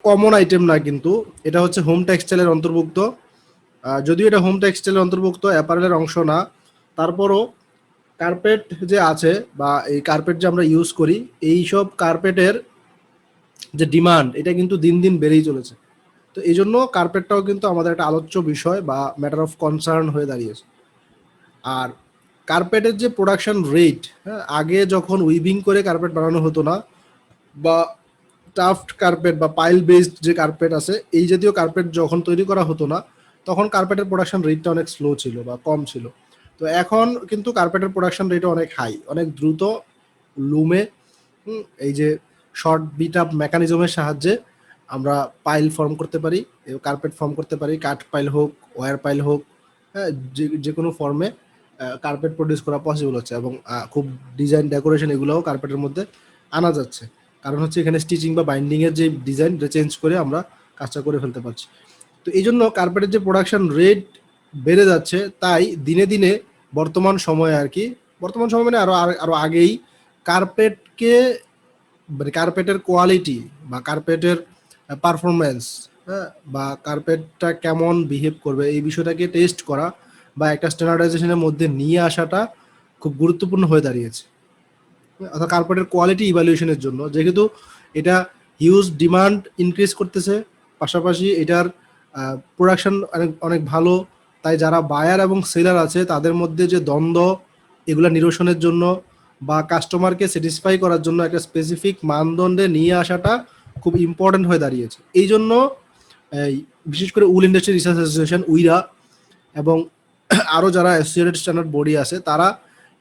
Common item না, কিন্তু এটা হচ্ছে হোম টেক্সটাইলের অন্তর্ভুক্ত। যদিও এটা হোম টেক্সটাইলের অন্তর্ভুক্ত, অ্যাপারেলের অংশ না, তারপরও কার্পেট যে আছে বা এই কার্পেট যে আমরা ইউজ করি, এই সব কার্পেটের যে ডিমান্ড এটা কিন্তু দিন দিন বেড়েই চলেছে। তো এই জন্য কার্পেটটাও কিন্তু আমাদের একটা আলোচ্য বিষয় বা ম্যাটার অফ কনসার্ন হয়ে দাঁড়িয়েছে। আর কার্পেটের যে প্রোডাকশন রেট, হ্যাঁ, আগে যখন উইভিং করে কার্পেট বানানো হতো না, বা টাফট কার্পেট বা পাইল বেসড যে কার্পেট আছে, এই জাতীয় কার্পেট যখন তৈরি করা হতো না, তখন কার্পেটের প্রোডাকশন রেটটা অনেক স্লো ছিল বা কম ছিল। তো এখন কিন্তু কার্পেটের প্রোডাকশন রেটটা অনেক হাই, অনেক দ্রুত লুমে এই যে শর্ট বিট আপ মেকানিজমের সাহায্যে আমরা পাইল ফর্ম করতে পারি, কার্পেট ফর্ম করতে পারি, কাঠ পাইল হোক, ওয়্যার পাইল হোক, হ্যাঁ, যে কোনো ফর্মে কার্পেট প্রডিউস করা পসিবল হচ্ছে। এবং খুব ডিজাইন ডেকোরেশন এগুলোও কার্পেটের মধ্যে আনা যাচ্ছে, কারণ হচ্ছে এখানে স্টিচিং বা বাইন্ডিংয়ের যে ডিজাইন চেঞ্জ করে আমরা কাজটা করে ফেলতে পারছি। তো এই জন্য কার্পেটের যে প্রোডাকশন রেট বেড়ে যাচ্ছে, তাই দিনে দিনে বর্তমান সময়ে আর কি, বর্তমান সময় মানে আরো আগেই কার্পেটকে, মানে কার্পেটের কোয়ালিটি বা কার্পেটের পারফরমেন্স, হ্যাঁ, বা কার্পেটটা কেমন বিহেভ করবে এই বিষয়টাকে টেস্ট করা বা একটা স্ট্যান্ডার্ডাইজেশনের মধ্যে নিয়ে আসাটা খুব গুরুত্বপূর্ণ হয়ে দাঁড়িয়েছে। অর্থাৎ কার্পেটের কোয়ালিটি ইভ্যালুয়েশনের জন্য, যেহেতু এটা হিউজ ডিমান্ড ইনক্রিজ করতেছে, পাশাপাশি এটার প্রোডাকশন অনেক অনেক ভালো, তাই যারা বায়ার এবং সেলার আছে তাদের মধ্যে যে দ্বন্দ্ব, এগুলা নিরসনের জন্য বা কাস্টমারকে স্যাটিসফাই করার জন্য একটা স্পেসিফিক মানদণ্ডে নিয়ে আসাটা খুব ইম্পর্টেন্ট হয়ে দাঁড়িয়েছে। এই জন্য এই বিশেষ করে উল ইন্ডাস্ট্রি রিসার্চ অ্যাসোসিয়েশন উইরা এবং আরও যারা অ্যাসোসিয়েটেড স্ট্যান্ডার্ড বডি আছে, তারা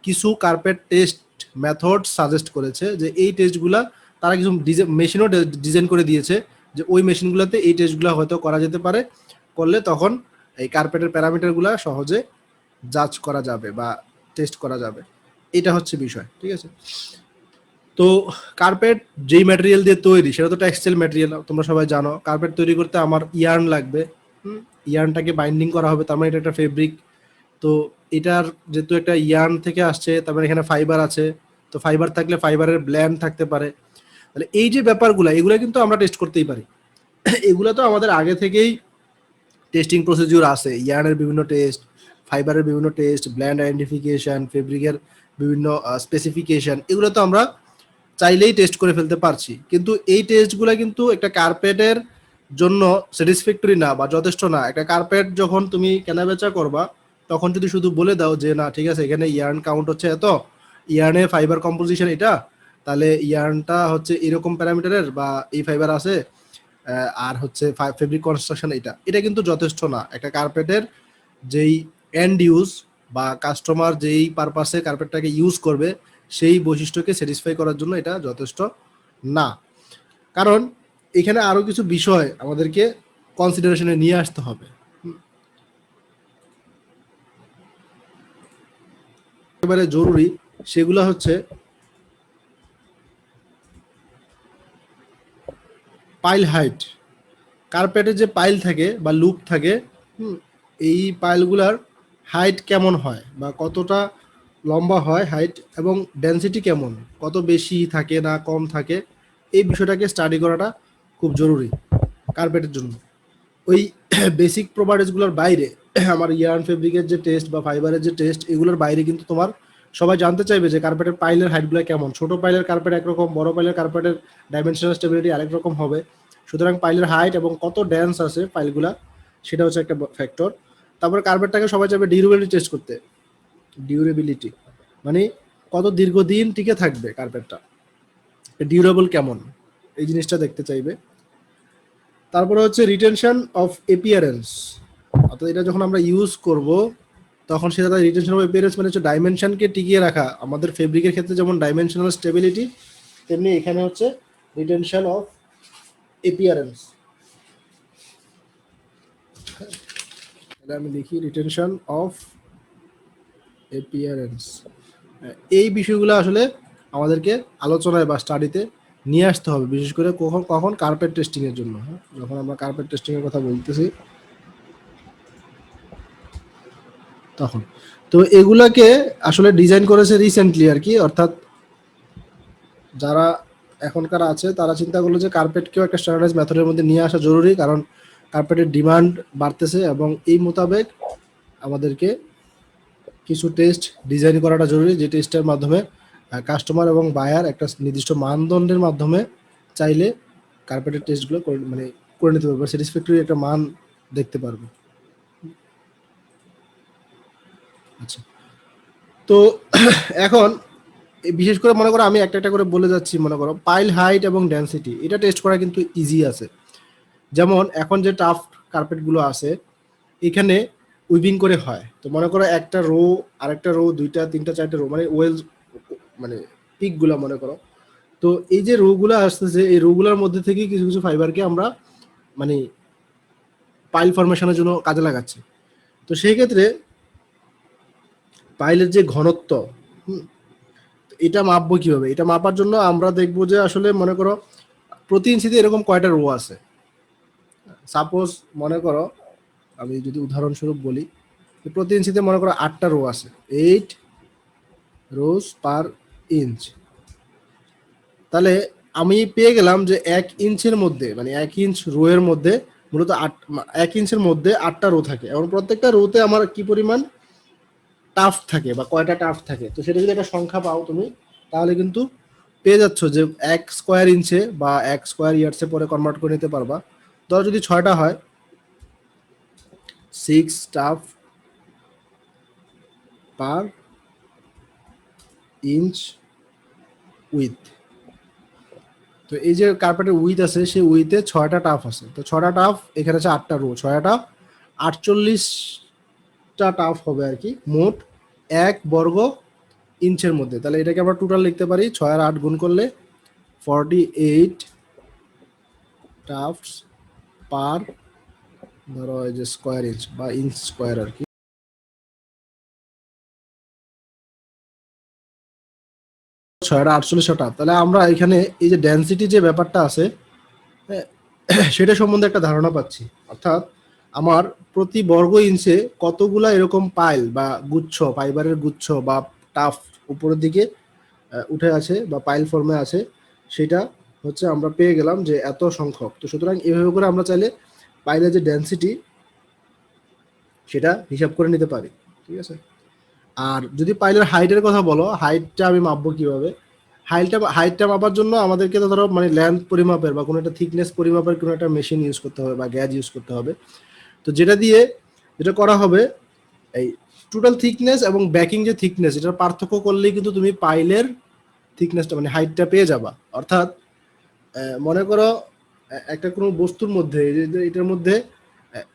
কিছু কার্পেট টেস্ট মেথড সাজেস্ট করেছে, যে এই টেস্টগুলা তারা কিছু মেশিনও ডিজাইন করে দিয়েছে, যে ওই মেশিনগুলোতে এই টেস্টগুলো হয়তো করা যেতে পারে, করলে তখন এই কার্পেটের প্যারামিটারগুলো সহজে জাজ করা যাবে বা টেস্ট করা যাবে। এটা হচ্ছে বিষয়, ঠিক আছে। তো কার্পেট যেই ম্যাটেরিয়াল দিয়ে তৈরি সেটা তো টেক্সটাইল ম্যাটেরিয়াল, তোমরা সবাই জানো। কার্পেট তৈরি করতে আমার ইয়ার্ন লাগবে, ইয়ার্নটাকে বাইন্ডিং করা হবে, তার মানে এটা একটা ফেব্রিক। তো এটার যেহেতু একটা ইয়ার্ন থেকে আসছে, তারপরে এখানে ফাইবার আছে, তো ফাইবার থাকলে ফাইবারের ব্ল্যান্ড থাকতে পারে। তাহলে এই যে ব্যাপারগুলো, এগুলো কিন্তু আমরা টেস্ট করতেই পারি। এগুলো তো আমাদের আগে থেকেই টেস্টিং প্রসিডিউর আছে, ইয়ার্নের বিভিন্ন টেস্ট, ফাইবারের বিভিন্ন টেস্ট, ব্ল্যান্ড আইডেন্টিফিকেশন, ফেব্রিকের বিভিন্ন স্পেসিফিকেশন, এগুলো তো আমরা চাইলেই টেস্ট করে ফেলতে পারছি। কিন্তু এই টেস্টগুলো কিন্তু একটা কার্পেটের জন্য স্যাটিসফ্যাক্টরি না বা যথেষ্ট না। একটা কার্পেট যখন তুমি কেনাবেচা করবা, তখন যদি শুধু বলে দাও যে না ঠিক আছে, এখানে ইয়ার্ন কাউন্ট হচ্ছে এত, ইয়ার্নে ফাইবার কম্পোজিশন এটা, তাহলে ইয়ার্নটা হচ্ছে এরকম প্যারামিটারের বা এই ফাইবার আছে, আর হচ্ছে ফেব্রিক কনস্ট্রাকশন এটা, এটা কিন্তু যথেষ্ট না। একটা কার্পেটের যেই এন্ড ইউজ বা কাস্টমার যেই পারপাসে কার্পেটটাকে ইউজ করবে, সেই বৈশিষ্ট্যকে স্যাটিসফাই করার জন্য এটা যথেষ্ট না। কারণ এখানে আরো কিছু বিষয় আমাদেরকে কনসিডারেশনে নিয়ে আসতে হবে। একেবারে জরুরি সেগুলো হচ্ছে পাইল হাইট। কার্পেটে যে পাইল থাকে বা লুপ থাকে, এই পাইলগুলার হাইট কেমন হয় বা কতটা লম্বা হয় হাইট, এবং ডেনসিটি কেমন, কত বেশি থাকে না কম থাকে, এই বিষয়টাকে স্টাডি করাটা খুব জরুরি কার্পেটের জন্য। ওই বেসিক প্রপার্টিসগুলোর বাইরে আমার ইয়ার্ন ফেব্রিকের যে টেস্ট বা ফাইবারের যে টেস্ট, এগুলোর বাইরে কিন্তু তোমার সবাই জানতে চাইবে যে কার্পেটের পাইলের হাইটগুলো কেমন। ছোট পাইলের কার্পেট একরকম, বড় পাইলের কার্পেটের ডাইমেনশনাল স্টেবিলিটি আরেক রকম হবে। সুতরাং পাইলের হাইট এবং কত ড্যান্স আছে পাইলগুলা, সেটা হচ্ছে একটা ফ্যাক্টর। তারপরে কার্পেটটাকে সবাই চাইবে ডিউরেবিলিটি টেস্ট করতে। ডিউরেবিলিটি মানে কত দীর্ঘদিন টিকে থাকবে কার্পেটটা, ডিউরেবল কেমন, এই জিনিসটা দেখতে চাইবে। তারপরে হচ্ছে রিটেনশন অফ এপিয়ারেন্স, অর্থাৎ এটা যখন আমরা ইউজ করব তখন সেটা রিটেনশন অফ এপিয়ারেন্স মানে হচ্ছে ডাইমেনশনকে টিকিয়ে রাখা। আমাদের ফেব্রিকের ক্ষেত্রে যেমন ডাইমেনশনাল স্টেবিলিটি, তেমনি এখানে হচ্ছে রিটেনশন অফ এপিয়ারেন্স। আমি লিখি রিটেনশন অফ এপিয়ারেন্স। এই বিষয়গুলো আসলে আমাদেরকে আলোচনায় বা স্টাডিতে নিয়ে আসতে হবে, বিশেষ করে কখন কখন কার্পেট টেস্টিং এর জন্য। যখন আমরা কার্পেট টেস্টিং এর কথা বলতেছি তখন। তো এগুলাকে আসলে ডিজাইন করেছে রিসেন্টলি আর কি, অর্থাৎ যারা এখনকার আছে তারা চিন্তা করলো যে কার্পেটকেও একটা স্ট্যান্ডার্ডাইজ মেথডের মধ্যে নিয়ে আসা জরুরি, কারণ কার্পেটের ডিমান্ড বাড়তেছে এবং এই মোতাবেক আমাদেরকে কিছু টেস্ট ডিজাইন করাটা জরুরি, যে টেস্টের মাধ্যমে কাস্টমার এবং বায়ার একটা নির্দিষ্ট মানদণ্ডের মাধ্যমে চাইলে কার্পেটের টেস্টগুলো করে নিতে পারবে, স্যাটিসফ্যাক্টরি একটা মান দেখতে পারবে। আচ্ছা, তো এখন বিশেষ করে মনে করো আমি একটা একটা করে বলে যাচ্ছি। মনে করো পাইল হাইট এবং ডেনসিটি, এটা টেস্ট করা কিন্তু ইজি আছে। যেমন এখন যে টাফ কার্পেটগুলো আছে এখানে উইভিং করে হয়, তো মনে করো একটা রো আরেকটা রো, দুইটা তিনটা চারটা রো, মানে ওয়েলস মানে পিকগুলো মনে করো। তো এই যে রোগুলো আসতেছে, এই রোগুলোর মধ্যে থেকে কিছু কিছু ফাইবারকে আমরা মানে পাইল ফরমেশনের জন্য কাজে লাগাচ্ছি। তো সেই ক্ষেত্রে পাইলের যে ঘনত্ব, এটা মাপবো কিভাবে? এটা মাপার জন্য আমরা দেখবো যে আসলে মনে করো প্রতি ইঞ্চিতে এরকম কয়টা রো আছে। সাপোজ মনে করো আমি যদি উদাহরণস্বরূপ বলি, প্রতি ইঞ্চিতে মনে করো 8টা রো আছে, 8 রোজ পার ইঞ্চ। তাহলে আমি পেয়ে গেলাম যে 1 ইঞ্চের মধ্যে, মানে 1 ইঞ্চ রো এর মধ্যে মূলত 1 ইঞ্চের মধ্যে 8টা রো থাকে, এবং প্রত্যেকটা রোতে আমার কি পরিমাণ টাফ থাকে বা কয়টা টাফ থাকে। তো সেটা যদি একটা সংখ্যা পাও তুমি, তাহলে কিন্তু পেয়ে যাচ্ছ যে 1 স্কোয়ার ইঞ্চে বা 1 স্কোয়ার ইয়ার্সে পরে কনভার্ট করে নিতে পারবা। ধরো যদি 6টা হয়, 6 টাফ পার ইঞ্চ উইথ। তো এই যে কার্পেটের উইথ আছে, সেই উইথে 6টা টাফ আছে, তো 6টা টাফ এখানে আছে 8টা রো, 6টা টাফ 48টা টাফ হবে আর কি, মোট 1 বর্গ ইঞ্চের মধ্যে। তাহলে এটাকে আমরা টোটাল লিখতে পারি 6 আর 8 গুণ করলে 48 টাফস পার, ধরো এই যে স্কোয়ার ইঞ্চ বা ইঞ্চ স্কোয়ার আর কি, 6 আর 48 টাফ। তাহলে আমরা এখানে এই যে ডেনসিটি যে ব্যাপারটা আছে, হ্যাঁ, সেটা সম্বন্ধে একটা ধারণা পাচ্ছি। অর্থাৎ আমার প্রতি বর্গ ইঞ্চে কতগুলা এরকম পাইল বা গুচ্ছ, ফাইবারের গুচ্ছ বা টাফ উপরের দিকে উঠে আছে বা পাইল ফর্মে আছে, সেটা হচ্ছে আমরা পেয়ে গেলাম যে এত সংখ্যক। তো সুতরাং এভাবে করে আমরা চাইলে পাইলের যে ডেনসিটি সেটা হিসাব করে নিতে পারি, ঠিক আছে। আর যদি পাইলের হাইটের কথা বলো, হাইটটা আমি মাপবো কিভাবে? হাইটটা মাপার জন্য আমাদেরকে তো ধরো মানে লেন্থ পরিমাপের বা কোনো একটা থিকনেস পরিমাপের কোনো একটা মেশিন ইউজ করতে হবে বা গ্যাজ ইউজ করতে হবে। তো যেটা করা হবে, এই টোটাল থিকনেস এবং ব্যাকিং যে থিকনেস, এটার পার্থক্য করলেই কিন্তু তুমি পাইলের থিকনেসটা মানে হাইটটা পেয়ে যাবা। অর্থাৎ মনে করো একটা কোনো বস্তুর মধ্যে এটার মধ্যে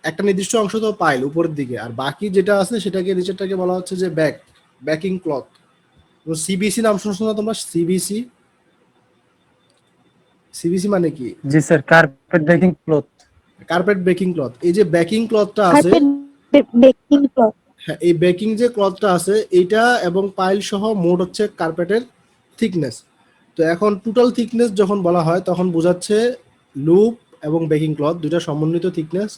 একটা নির্দিষ্ট অংশ তো পাইল উপরের দিকে, আর বাকি যেটা আছে সেটাকে নিচেরটাকে বলা হচ্ছে যে ব্যাকিং ক্লথ। সিবিসি নাম শুনছো না তোমরা? সিবিসি, সিবিসি মানে কি? জি sir, carpet backing cloth. Carpet backing cloth. এই যে বেকিং ক্লথটা আছে, কার্পেট বেকিং ক্লথ। হ্যাঁ, এই বেকিং যে ক্লথটা আছে এইটা এবং পাইল সহ মোট হচ্ছে কার্পেটের থিকনেস। তো এখন টোটাল থিকনেস যখন বলা হয় তখন বোঝাচ্ছে লুপ এবং বেকিং ক্লথ দুইটা সমন্বিত থিকনেস।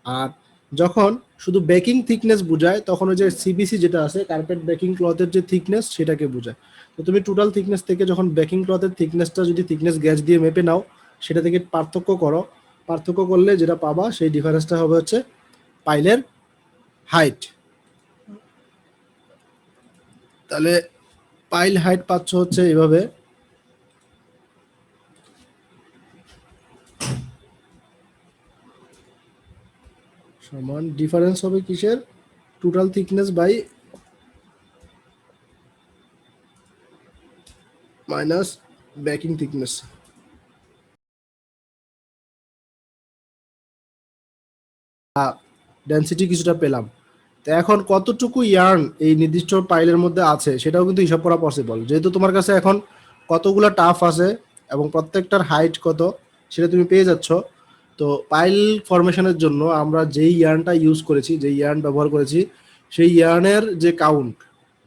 আর যখন শুধু বেকিং থিকনেস বোঝায় তখন ওই যে সিবিসি যেটা আছে, কার্পেট বেকিং ক্লথের যে থিকনেস সেটাকে বোঝায়। তো তুমি টোটাল থিকনেস থেকে যখন বেকিং ক্লথের থিকনেসটা যদি থিকনেস গ্যাজ দিয়ে মেপে নাও, সেটা থেকে পার্থক্য করো, পার্থক্য করলে যেটা পাবা সেই ডিফারেন্সটা হবে হচ্ছে পাইলের হাইট। তাহলে পাইল হাইট পাচ্ছ হচ্ছে এভাবে, সমান ডিফারেন্স হবে কিসের? Total thickness by minus backing thickness. Density কিছুটা পেলাম। তো এখন কতটুকু ইয়ার্ন এই নির্দিষ্ট পাইলের মধ্যে আছে সেটাও কিন্তু হিসাব করা পসিবল, যেহেতু তোমার কাছে এখন কতগুলো টাফ আছে এবং প্রত্যেকটার হাইট কত সেটা তুমি পেয়ে যাচ্ছ। তো পাইল ফরমেশনের জন্য আমরা যেই ইয়ার্নটা ইউজ করেছি, যেই ইয়ার্ন ব্যবহার করেছি, সেই ইয়ার্নের যে কাউন্ট,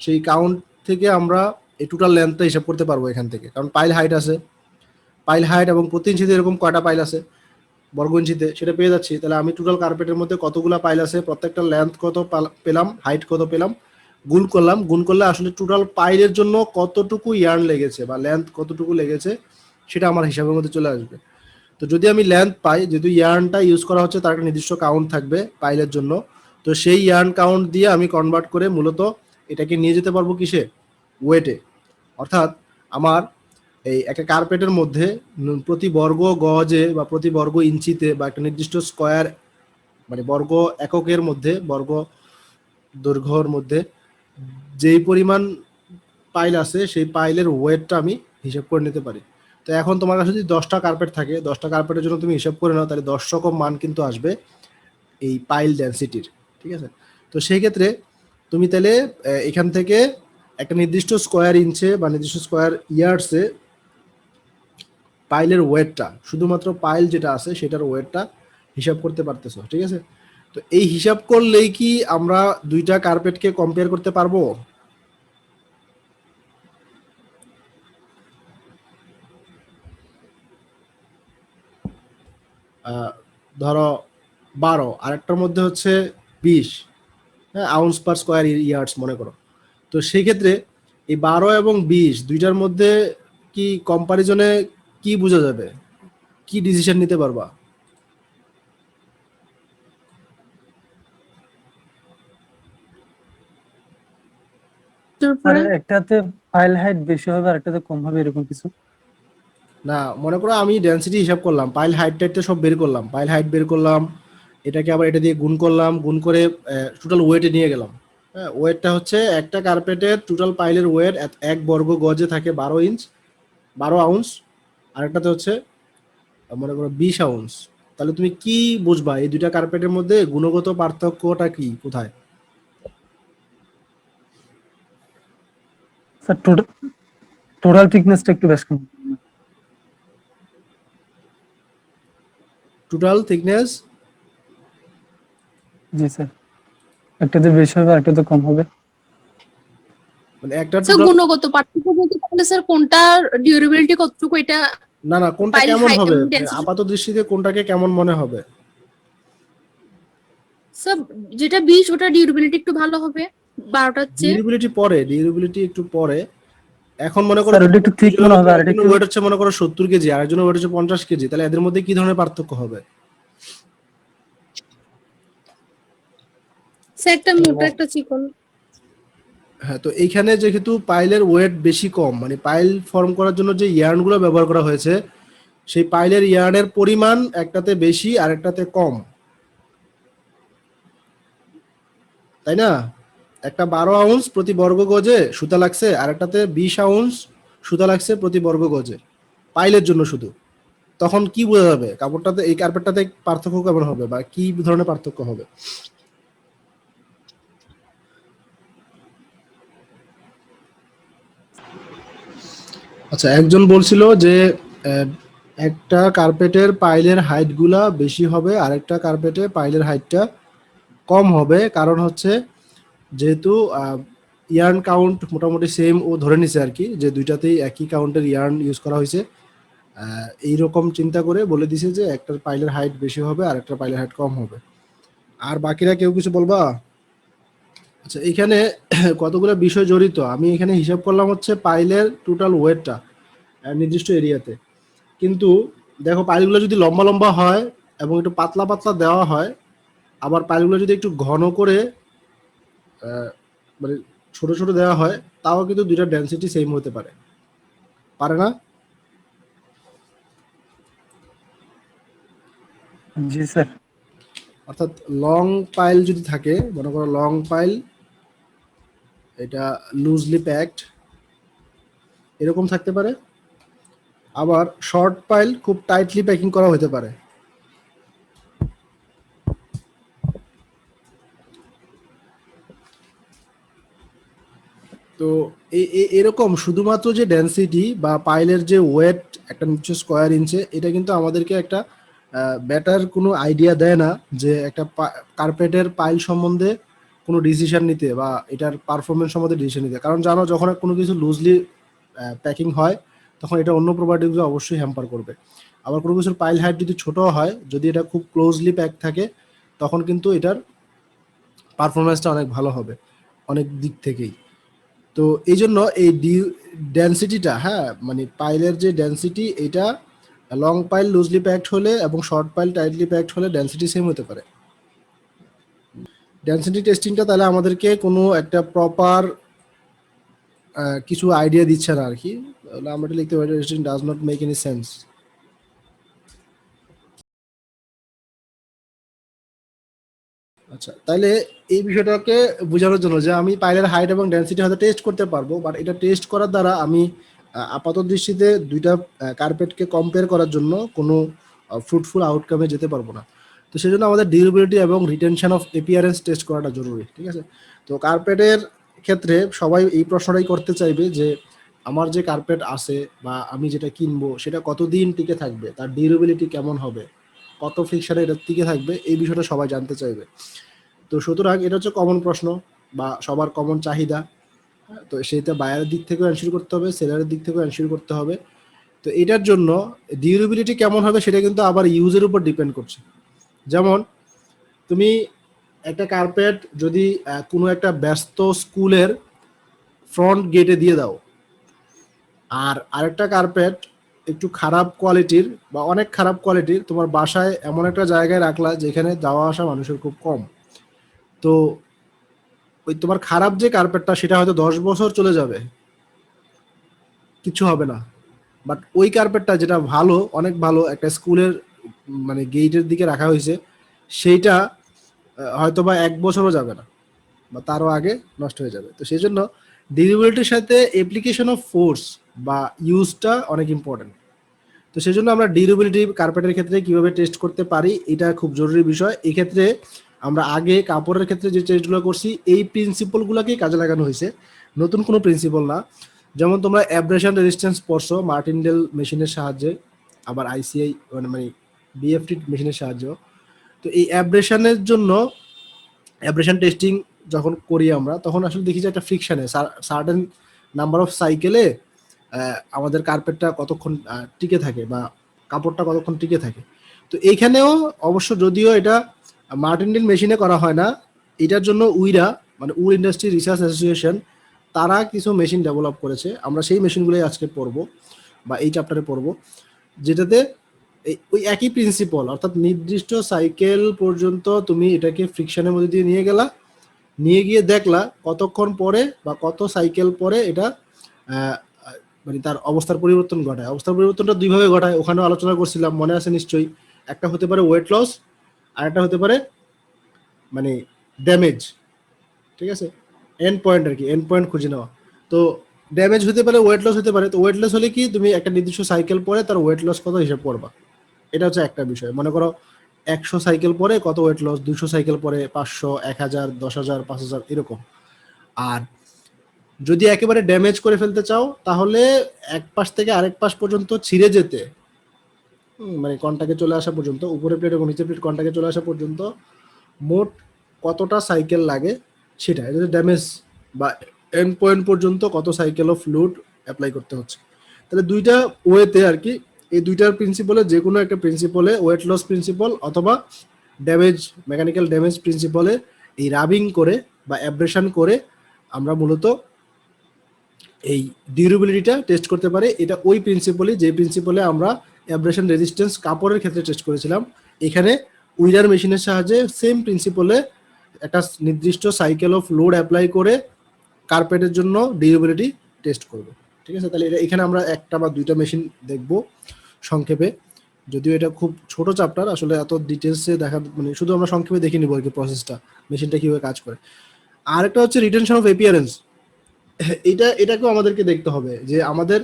সেই কাউন্ট থেকে আমরা এই টোটাল লেন্থটা হিসাব করতে পারবো এখান থেকে, কারণ পাইল হাইট আছে, পাইল হাইট এবং প্রতি ইঞ্চিতে এরকম কয়টা পাইল আছে বর্গ ইঞ্চিতে সেটা পেয়ে যাচ্ছি। তাহলে আমি টোটাল কার্পেটের মধ্যে কতগুলো পাইল আছে, প্রত্যেকটা লেন্থ কত পেলাম, হাইট কত পেলাম, গুণ করলাম, গুণ করলে আসলে টোটাল পাইলের জন্য কতটুকু ইয়ার্ন লেগেছে বা লেন্থ কতটুকু লেগেছে সেটা আমার হিসাবের মধ্যে চলে আসবে। তো যদি আমি লেন্থ পাই, যেহেতু ইয়ার্নটা ইউজ করা হচ্ছে তার একটা নির্দিষ্ট কাউন্ট থাকবে পাইলের জন্য, তো সেই ইয়ার্ন কাউন্ট দিয়ে আমি কনভার্ট করে মূলত এটাকে নিয়ে যেতে পারবো কিসে, ওয়েটে। অর্থাৎ আমার এই একটা কার্পেটের মধ্যে প্রতি বর্গ গজে বা প্রতি বর্গ ইঞ্চিতে বা একটা নির্দিষ্ট স্কোয়ার মানে বর্গ এককের মধ্যে, বর্গ দৈর্ঘ্যর মধ্যে যেই পরিমাণ পাইল আছে সেই পাইলের ওয়েটটা আমি হিসাব করে নিতে পারি। তো এখন তোমার কাছে যদি 10টা কার্পেট থাকে, 10টা কার্পেটের জন্য তুমি হিসাব করে নাও, তাহলে 10 রকম মান কিন্তু আসবে এই পাইল ডেনসিটির। ঠিক আছে, তো সেই ক্ষেত্রে তুমি তাহলে এখান থেকে একটা নির্দিষ্ট স্কোয়ার ইঞ্চে বা নির্দিষ্ট স্কোয়ার ইয়ার্ডসে পাইলের ওয়েটটা, শুধুমাত্র পাইল যেটা আছে সেটার ওয়েটটা হিসাব করতে পারতেছো। ঠিক আছে, তো এই হিসাব করলেই কি আমরা দুইটা কার্পেটকে কম্পেয়ার করতে পারবো? ধরো 12, আরেকটার মধ্যে হচ্ছে 20, হ্যাঁ, আউন্স পার স্কোয়ার ইয়ার্ডস মনে করো। তো সেই ক্ষেত্রে এই 12 এবং 20 দুইটার মধ্যে কি কম্পারিজনে কি বোঝা যাবে, কি ডিসিশন নিতে পারবা? আর একটাতে ফাইল হাইট বেশি হবে আর একটাতে কম হবে, এরকম কিছু? না, মনে করো আমি ডেনসিটি হিসাব করলাম, পাইল হাইট টাইটটা সব বের করলাম, পাইল হাইট বের করলাম, এটাকে আবার এটা দিয়ে গুণ করলাম, গুণ করে টোটাল ওয়েটে নিয়ে গেলাম। হ্যাঁ, ওয়েটটা হচ্ছে একটা কার্পেটের টোটাল পাইলের ওয়েট এক বর্গ গজে থাকে 12 ইঞ্চ, 12 আউন্স, আরেকটাতে হচ্ছে মনে করো 20 আউন্স। তাহলে তুমি কি বুঝবা এই দুইটা কার্পেটের মধ্যে গুণগত পার্থক্যটা কি, কোথায়? স্যার টোটাল থিকনেসটা একটু বেশ কম। Total thickness? জি স্যার, একটাতে বেশি হবে আর একটাতে কম হবে। মানে একটা স্যার টোটাল, গুণগত পার্থক্য বলতে তাহলে স্যার কোনটার ডিউরেবিলিটি কতটুকু এটা না না কোনটা পাইল কেমন হাইট হবে, এবং ডেনসিটি? আপাত দৃষ্টিতে কোনটাকে কেমন মনে হবে? স্যার যেটা 20 ওটা ডিউরেবিলিটি একটু ভালো হবে 12টার চেয়ে। ডিউরেবিলিটি একটু পরে। এখন মনে করো স্যার ওটা একটু ঠিক মনে হবে আর এটা একজনের একটু ওয়েট হচ্ছে মনে করো 70 কেজি, আরেকজনের ওয়েট হচ্ছে 50 কেজি, তাহলে এদের মধ্যে কি ধরনের পার্থক্য হবে? স্যার একটা মোটা একটা চিকন। হ্যাঁ, তো এইখানে যেহেতু পাইলের ওয়েট বেশি কম, মানে পাইল ফর্ম করার জন্য যে ইয়ার্নগুলো ব্যবহার করা হয়েছে সেই পাইলের ইয়ার্নের পরিমাণ একটাতে বেশি আর একটাতে কম, তাই না? একটা 12 আউন্স প্রতি বর্গ গজে সুতা লাগছে, আর একটাতে 20 আউন্স সুতা লাগছে প্রতি বর্গ গজে, পাইলের জন্য শুধু। তখন কি বোঝা যাবে কাপড়টাতে, এই কার্পেটটাতে পার্থক্য কেমন হবে বা কি ধরনের পার্থক্য হবে? আচ্ছা, একজন বলছিল যে আহ, একটা কার্পেটের পাইলের হাইট গুলা বেশি হবে, আরেকটা কার্পেটে পাইলের হাইটটা কম হবে, কারণ হচ্ছে যেহেতু ইয়ার্ন কাউন্ট মোটামুটি সেম ও ধরে নিছে আর কি, যে দুইটাতেই একই কাউন্টের ইয়ার্ন ইউজ করা হয়েছে। এইরকম চিন্তা করে বলে দিছে যে একটার পাইলের হাইট বেশি হবে আর একটা পাইলের হাইট কম হবে। আর বাকিরা কেউ কিছু বলবা? আচ্ছা, এখানে কতগুলো বিষয় জড়িত, আমি এখানে হিসাব করলাম হচ্ছে পাইলের টোটাল ওয়েটটা নির্দিষ্ট এরিয়াতে। কিন্তু দেখো পাইলগুলো যদি লম্বা লম্বা হয় এবং একটু পাতলা পাতলা দেওয়া হয়, আবার পাইলগুলো যদি একটু ঘন করে মানে ছোট ছোট দেওয়া হয়, তাও কিন্তু দুইটা ডেনসিটি সেম হতে পারে, পারে না? জি স্যার। অর্থাৎ লং পাইল যদি থাকে, মনে করো লং পাইল এটা লুজলি প্যাকড এরকম থাকতে পারে, আবার শর্ট পাইল খুব টাইটলি প্যাকিং করা হতে পারে। তো এরকম শুধুমাত্র যে ডেনসিটি বা পাইলের যে ওয়েট একটা নির্দিষ্ট স্কোয়ার ইঞ্চে, এটা কিন্তু আমাদেরকে একটা বেটার কোনো আইডিয়া দেয় না যে একটা কার্পেটের পাইল সম্বন্ধে কোনো ডিসিশন নিতে বা এটার পারফরমেন্স সম্বন্ধে ডিসিশন নিতে। কারণ জানো, যখন কোনো কিছু লুজলি প্যাকিং হয় তখন এটা অন্য প্রপার্টিগুলো অবশ্যই হ্যাম্পার করবে। আবার কোনো কিছুর পাইল হাইট যদি ছোট হয়, যদি এটা খুব ক্লোজলি প্যাক থাকে, তখন কিন্তু এটার পারফরমেন্সটা অনেক ভালো হবে অনেক দিক থেকেই। তো তো এই জন্য এই ডেন্সিটিটা, হ্যাঁ, মানে পাইলের যে ডেন্সিটি, এটা লং পাইল লুজলি প্যাকড হলে এবং শর্ট পাইল টাইটলি প্যাকড হলে ডেন্সিটি সেম হতে পারে। ডেন্সিটি টেস্টিংটা তাহলে আমাদেরকে কোনো একটা প্রপার কিছু আইডিয়া দিচ্ছে না আর কি। তাহলে আমরা এটা লিখতে পারি testing does not make any sense. আচ্ছা, তাইলে এই বিষয়টাকে বোঝানোর জন্য যে আমি পাইলের হাইট এবং ডেন্সিটি হয়তো টেস্ট করতে পারবো, বাট এটা টেস্ট করার দ্বারা আমি আপাত দৃষ্টিতে দুইটা কার্পেটকে কম্পেয়ার করার জন্য কোনো ফ্রুটফুল আউটকামে যেতে পারবো না। তো সেই জন্য আমাদের ডিউরেবিলিটি এবং রিটেনশন অফ এপিয়ারেন্স টেস্ট করাটা জরুরি, ঠিক আছে। তো কার্পেটের ক্ষেত্রে সবাই এই প্রশ্নটাই করতে চাইবে যে আমার যে কার্পেট আছে বা আমি যেটা কিনবো সেটা কতদিন টিকে থাকবে, তার ডিউরেবিলিটি কেমন হবে, কত ফ্রিকশনে এটা টিকে থাকবে, এই বিষয়টা সবাই জানতে চাইবে। তো সুতরাং এটা হচ্ছে কমন প্রশ্ন বা সবার কমন চাহিদা। তো সেটা বায়ারের দিক থেকেও এনশিওর করতে হবে, সেলারের দিক থেকেও এনশিওর করতে হবে। তো এটার জন্য ডিউরেবিলিটি কেমন হবে সেটা কিন্তু আবার ইউজের উপর ডিপেন্ড করছে। যেমন তুমি একটা কার্পেট যদি কোনো একটা ব্যস্ত স্কুলের ফ্রন্ট গেটে দিয়ে দাও, আর আরেকটা কার্পেট একটু খারাপ কোয়ালিটির বা অনেক খারাপ কোয়ালিটির তোমার বাসায় এমন একটা জায়গায় রাখলা যেখানে যাওয়া আসা মানুষের খুব কম, তো ওই তোমার খারাপ যে কার্পেটটা সেটা হয়তো 10 বছর চলে যাবে, কিছু হবে না। বাট ওই কার্পেটটা যেটা ভালো, অনেক ভালো, একটা স্কুলের মানে গেটের দিকে রাখা হয়েছে, সেইটা হয়তো বা 1 বছরও যাবে না বা তারও আগে নষ্ট হয়ে যাবে। তো সেই জন্য ডিউরেবিলিটির সাথে অ্যাপ্লিকেশন অফ ফোর্স বা ইউজটা অনেক ইম্পর্টেন্ট। তো সেই জন্য আমরা ডিউরেবিলিটি কার্পেটের ক্ষেত্রে কিভাবে টেস্ট করতে পারি এটা খুব জরুরি বিষয়। এই ক্ষেত্রে আমরা আগে কাপড়ের ক্ষেত্রে যে টেস্টগুলো করছি এই প্রিন্সিপালগুলোকেই কাজে লাগানো হয়েছে, নতুন কোনো প্রিন্সিপাল না। যেমন তোমরা অ্যাব্রেশন রেজিস্ট্যান্স পড়ছো মার্টিনডেল মেশিনের সাহায্যে, আবার আইসিআই মানে বিএফটি মেশিনের সাহায্যে। তো এই অ্যাব্রেশনের জন্য অ্যাব্রেশন টেস্টিং যখন করি আমরা, তখন আসলে দেখি যে একটা ফ্রিকশনে সার্টেন নাম্বার অফ সাইকেলে আমাদের কার্পেটটা কতক্ষণ টিকে থাকে বা কাপড়টা কতক্ষণ টিকে থাকে। তো এইখানেও অবশ্য যদিও এটা মার্টিনডেল মেশিনে করা হয় না, এটার জন্য উইরা মানে উড ইন্ডাস্ট্রি রিসার্চ অ্যাসোসিয়েশন তারা কিছু মেশিন ডেভেলপ করেছে। আমরা সেই মেশিনগুলোই আজকে পড়বো বা এই চ্যাপ্টারে পড়বো, যেটাতে ওই একই প্রিন্সিপাল, অর্থাৎ নির্দিষ্ট সাইকেল পর্যন্ত তুমি এটাকে ফ্রিকশনের মধ্যে দিয়ে নিয়ে গিয়ে দেখলা কতক্ষণ পরে বা কত সাইকেল পরে এটা মানে তার অবস্থার পরিবর্তন ঘটায়। অবস্থার পরিবর্তনটা দুইভাবে ঘটায়, ওখানেও আলোচনা করছিলাম, মনে আছে নিশ্চয়ই। একটা হতে পারে ওয়েট লস, আর একটা হতে পারে মানে ড্যামেজ, ঠিক আছে, এন্ড পয়েন্ট আর কি, এন্ড পয়েন্ট খুঁজে নেওয়া। তো ড্যামেজ হতে পারে, ওয়েট লস হতে পারে। তো ওয়েট লস হলে কি তুমি একটা নির্দিষ্ট সাইকেল পরে তার ওয়েট লস কত হিসাব করবা, এটা হচ্ছে একটা বিষয়। মনে করো 100 সাইকেল পরে কত ওয়েট লস, 200 সাইকেল পরে 500, 1000, 10,000, 5,000 এরকম। আর যদি একেবারে ড্যামেজ করে ফেলতে চাও তাহলে এক পাশ থেকে আরেক পাশ পর্যন্ত ছিঁড়ে যেতে, মানে কন্টাক্টে চলে আসা পর্যন্ত, উপরে প্লেট এবং নিচে প্লেট কন্টাক্টে চলে আসা পর্যন্ত মোট কতটা সাইকেল লাগে সেটা, এটা ড্যামেজ বা এন্ড পয়েন্ট পর্যন্ত কত সাইকেল অফ ফ্লুইড অ্যাপ্লাই করতে হচ্ছে। তাহলে দুইটা ওয়েতে আর কি, এই দুইটার প্রিন্সিপালে যে কোনো একটা প্রিন্সিপালে, ওয়েট লস প্রিন্সিপাল অথবা ড্যামেজ মেকানিক্যাল ড্যামেজ প্রিন্সিপালে এই রাবিং করে বা অ্যাব্রেশন করে আমরা মূলত এই ডিউরেবিলিটিটা টেস্ট করতে পারি। এটা ওই প্রিন্সিপালই যে প্রিন্সিপালে আমরা অ্যাব্রেশন রেজিস্ট্যান্স কাপড়ের ক্ষেত্রে টেস্ট করেছিলাম। এখানে উইলার মেশিনের সাহায্যে সেম প্রিন্সিপালে একটা নির্দিষ্ট সাইকেল অফ লোড অ্যাপ্লাই করে কার্পেটের জন্য ডিউরেবিলিটি টেস্ট করব, ঠিক আছে। তাহলে এখানে আমরা একটা বা দুইটা মেশিন দেখব সংক্ষেপে, যদিও এটা খুব ছোট চ্যাপ্টার, আসলে এত ডিটেলসে দেখা মানে শুধু আমরা সংক্ষেপে দেখে নিব আর কি প্রসেসটা, মেশিনটা কিভাবে কাজ করে। আরেকটা হচ্ছে রিটেনশন অফ এপিয়ারেন্স। এটাকেও আমাদেরকে দেখতে হবে যে আমাদের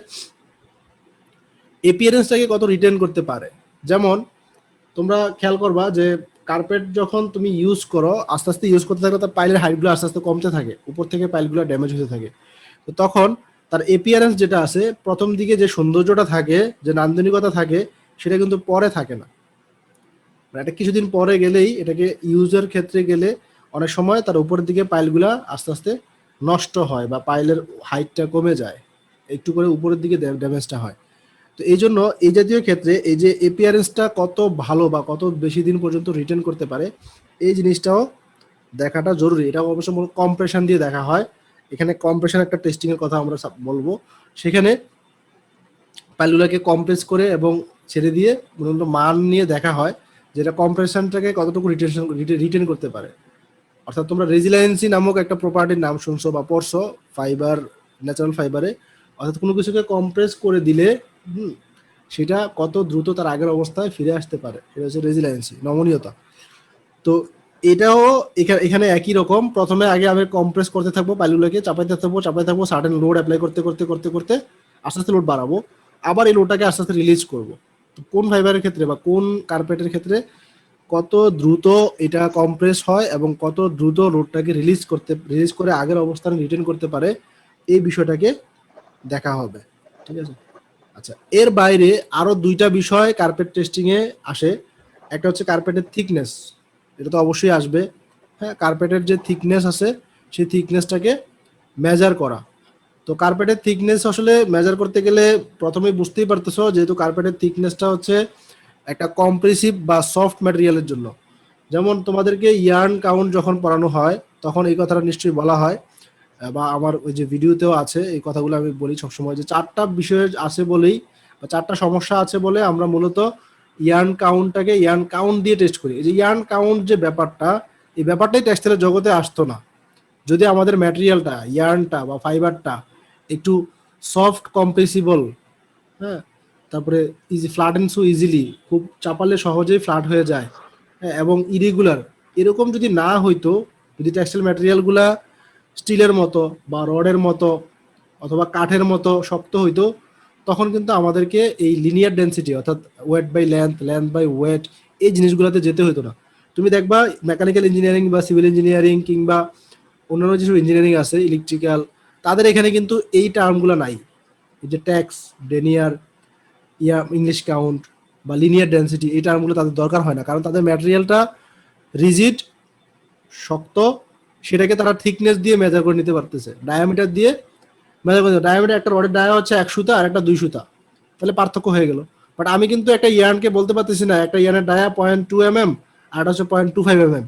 এপিয়ারেন্সটাকে কত রিটেন করতে পারে। যেমন তোমরা খেয়াল করবা যে কার্পেট যখন তুমি ইউজ করো, আস্তে আস্তে ইউজ করতে থাকলে তার পাইলের হাইটগুলো আস্তে আস্তে কমতে থাকে, উপর থেকে পাইলগুলো ড্যামেজ হতে থাকে। তো তখন তার এপিয়ারেন্স যেটা আছে, প্রথম দিকে যে সৌন্দর্যটা থাকে, যে নান্দনিকতা থাকে, সেটা কিন্তু পরে থাকে না। এটা কিছুদিন পরে গেলেই, এটাকে ইউজের ক্ষেত্রে গেলে অনেক সময় তার উপরের দিকে পাইলগুলা আস্তে আস্তে নষ্ট হয় বা পাইলের হাইটটা কমে যায়, একটু করে উপরের দিকে ড্যামেজটা হয়। তো এই জন্য এই জাতীয় ক্ষেত্রে এই যে এপিয়ারেন্সটা কত ভালো বা কত বেশি দিন পর্যন্ত রিটেন করতে পারে, এই জিনিসটাও দেখাটা জরুরি। এটা অবশ্য কম্প্রেশন দিয়ে দেখা হয়, এখানে কম্প্রেশন একটা টেস্টিং এর কথা আমরা বলবো। সেখানে পাইলগুলোকে কম্প্রেস করে এবং ছেড়ে দিয়ে মূলত মান নিয়ে দেখা হয় যেটা কম্প্রেশনটাকে কতটুকু রিটেন করতে পারে। অর্থাৎ তোমরা রেজিলিয়েন্সি নামক একটা প্রপার্টির নাম শুনছো বা পড়ছো ফাইবার, ন্যাচারাল ফাইবারে। অর্থাৎ কোনো কিছুকে কম্প্রেস করে দিলে সেটা কত দ্রুত তার আগের অবস্থায় ফিরে আসতে পারে, এটা হচ্ছে রেজিলিয়েন্সি, নমনীয়তা। তো এটাও এখানে একই রকম। প্রথমে আগে আমি কম্প্রেস করতে থাকবো, পাইলগুলোকে চাপাইতে থাকবো সার্টেন লোড অ্যাপ্লাই করতে করতে করতে করতে আস্তে আস্তে লোড বাড়াবো, আবার এই লোডটাকে আস্তে আস্তে রিলিজ করবো। কোন ফাইবারের ক্ষেত্রে বা কোন কার্পেটের ক্ষেত্রে কত দ্রুত এটা কম্প্রেস হয় এবং কত দ্রুত লোডটাকে রিলিজ করে আগের অবস্থানে রিটার্ন করতে পারে, এই বিষয়টাকে দেখা হবে। ঠিক আছে। আচ্ছা, এর বাইরে আরো দুইটা বিষয় কার্পেট টেস্টিং এ আসে। একটা হচ্ছে কার্পেটের থিকনেস, এটা তো অবশ্যই আসবে। হ্যাঁ, কার্পেটের যে থিকনেস আছে সেই থিকনেসটাকে মেজার করা। তো কার্পেটের থিকনেস আসলে মেজার করতে গেলে প্রথমে বুঝতেই পারতেছো, যেহেতু কার্পেটের থিকনেসটা হচ্ছে একটা কম্প্রেসিভ বা সফট ম্যাটেরিয়ালের জন্য। যেমন তোমাদেরকে ইয়ার্ন কাউন্ট যখন পড়ানো হয় তখন এই কথাটা নিশ্চয়ই বলা হয়, বা আমার ওই যে ভিডিওতেও আছে এই কথাগুলো আমি বলি সবসময়, যে 4টা বিষয় আছে বলেই বা 4টা সমস্যা আছে বলে আমরা মূলত ইয়ার্ন কাউন্টটাকে ইয়ার্ন কাউন্ট দিয়ে টেস্ট করি। এই যে ইয়ার্ন কাউন্ট যে ব্যাপারটা, এই ব্যাপারটাই টেক্সটাইলের জগতে আসতো না যদি আমাদের ম্যাটেরিয়ালটা, ইয়ার্নটা বা ফাইবারটা একটু সফট কম্প্রেসিবল, হ্যাঁ, তারপরে ফ্ল্যাট এন্ড সো ইজিলি, খুব চাপালে সহজেই ফ্ল্যাট হয়ে যায়, হ্যাঁ, এবং ইরেগুলার, এরকম যদি না হইতো, যদি টেক্সটাইল ম্যাটেরিয়ালগুলা স্টিলের মতো বা রডের মতো অথবা কাঠের মতো শক্ত হইতো, তখন কিন্তু আমাদেরকে এই লিনিয়ার ডেন্সিটি অর্থাৎ weight by length, length by weight, এই জিনিসগুলোতে যেতে হতো না। তুমি দেখবা মেকানিক্যাল ইঞ্জিনিয়ারিং বা সিভিল ইঞ্জিনিয়ারিং কিংবা অন্যান্য যেসব ইঞ্জিনিয়ারিং আছে ইলেকট্রিক্যাল, তাদের এখানে কিন্তু এই টার্মগুলো নাই। এই যে ট্যাক্স, ডেনিয়ার, ইংলিশ কাউন্ট বা লিনিয়ার ডেন্সিটি, এই টার্মগুলো তাদের দরকার হয় না, কারণ তাদের ম্যাটেরিয়ালটা রিজিড, শক্ত, সেটাকে তারা থিকনেস দিয়ে মেজার করে নিতে পারতেছে, ডায়ামিটার দিয়ে মেজার করে। ডায়ামিটার একটা রডের ডায়া হচ্ছে 1 সুতা আর একটা 2 সুতা, তাহলে পার্থক্য হয়ে গেল। বাট আমি কিন্তু একটা ইয়ার্নকে বলতে পারতেছি না একটা ইয়ার্নের ডায়া 0.2 mm আর একটা হচ্ছে 0.25 mm,